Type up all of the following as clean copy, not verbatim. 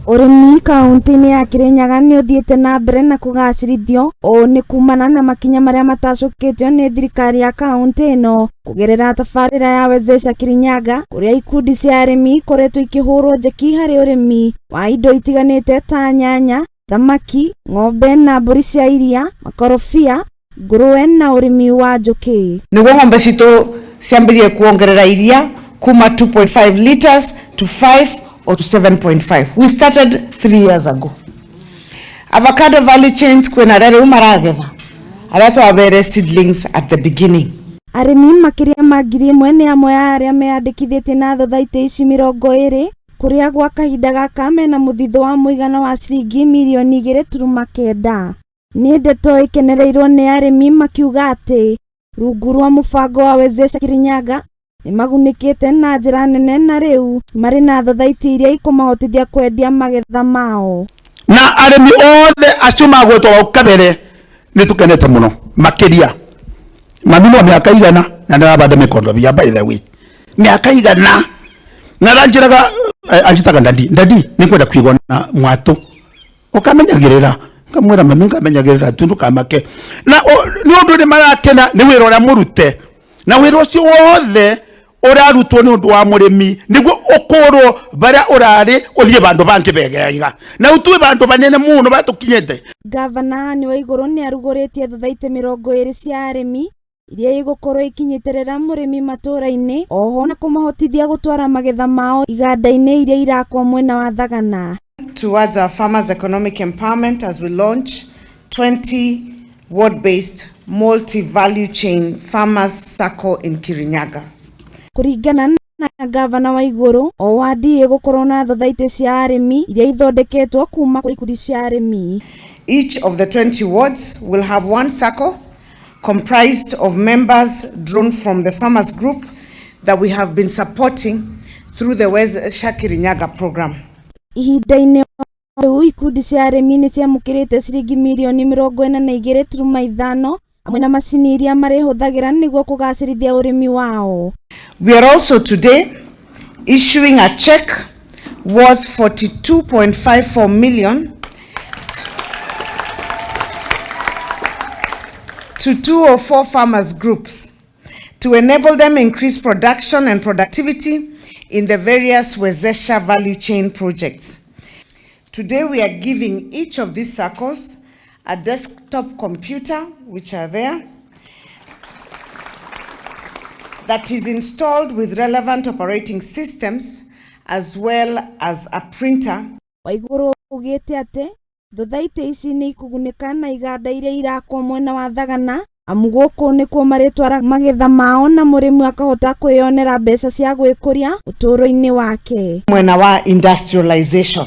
Urimi Kaunti ya Kirinyaga ni uthiete na mbere na kugacirithio o ni kumana na makinya maria matacukitio ni thirikari ya kaunti ino kugerera tabarira ya Wezesha Kirinyaga kuria ikundi cia arimi koretwo ikihurwo njeki hari urimi wa indo itiganite ta nyanya, thamaki, ng'ombe na mburi cia iria, makorobia, nguruwe na urimi wa njuki. Niguo ng'ombe citu ciambirie kuongerera iria kuma 2.5 liters to 5 or to 7.5. We started 3 years ago. Avocado value chains kwena rere umaragetha. Arato abere seedlings at the beginning. Arimi makiria magiri mwene amwe ya aria meandikithitie na Thothaiti ici 20 kuria gwa kahinda gaka mena muthitho wa muigana wa ciringi milioni 2.9. Ni ndeto ikenereirwo ni arimi makiuga ati rungu rwa mubango wa Wezesha Kirinyaga ni magunikite na njira nene na riu mari na Thothaiti iria ikumahotithia kwendia magetha mao. Na arimi othe acio magwetwo kabere ni tukenete muno makiria mamino miaka igana na ndarabande mikondo bia by the way miaka igana na ranjiraga anjitaga ndadi ni kwenda kwigona mwato ukamenyagirira ngamwira mami ngamenyagirira tundu kamake na ni undu ni marakena ni wira ora murute na wira ucio wothe urarutwo ni undu wa murimi niguo ukorwo baria urari uthie bandu bangi begeiga na utue bandu banene muno batukinyete. Gavana ni Waiguru Niaruguritie Thothaiti 20 cia arimi iria igukorwo ikinyitirira murimi Matura-ini oho na kumahotithia gutwara magetha mao iganda-ini iria irakwo mwena wa Thagana. Towards our farmers' economic empowerment as we launch 20 ward-based multi-value chain farmers circle in Kirinyaga. Kuringana na gavana Waiguru o Wandi igukorwo na Thothaiti cia arimi iria ithondeketwo kuma kuri ikundi cia arimi. Each of the 20 wards will have one circle comprised of members drawn from the farmers group that we have been supporting through the Wezesha Kirinyaga program. Ihinda-ini riu ikundi cia arimi ni ciamukirite ciringi milioni 42.5 amwe na macini iria marihuthagira niguo kugacirithia urimi wao. We are also today issuing a check worth 42.54 million to 204 farmers groups to enable them increase production and productivity in the various Wezesha value chain projects. Today we are giving each of these circles a desktop computer, which are there, that is installed with relevant operating systems as well as a printer. Waiguru ugite ati Thothaiti ici ni ikugunika na iganda iria irakwo mwena wa Thagana amu guku nikuo maritwara magetha mao na murimi akahota kwionera mbeca cia gwikuria uturo-ini wake. Mwena wa industrialization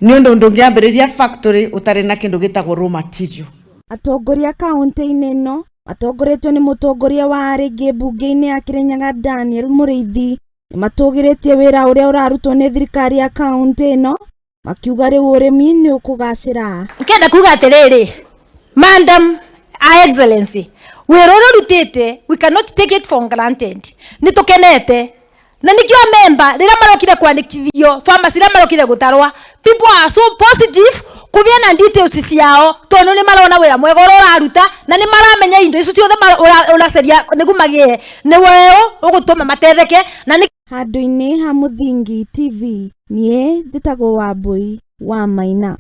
ni undu ndungiambiriria factory utari na kindu gitagwo raw material. Atongoria kaunti-ini ino matongoretio ni mutongoria wa aringi bunge-ini ya Kirinyaga Daniel Muriithi ni matugiritie wira uria urarutwo ni thirikari ya kaunti ino makiuga riu urimi ni ukugacira. Nkenda kuga atiriri, Madam Excellency, wira uria rutite we cannot take it for granted. Ni tukenete na nikio member rira marokire kwandikithio farmers rira marokire gutarwa, people are so positive kubia na details ciao tondu ni marona wira mwega uraruta na ni maramenya indo icio ciothe uraceria nigumagie ni weo ugutuma matetheke na ni handu-ini ha Muthingi TV nie njitagwo Wambui wa Maina.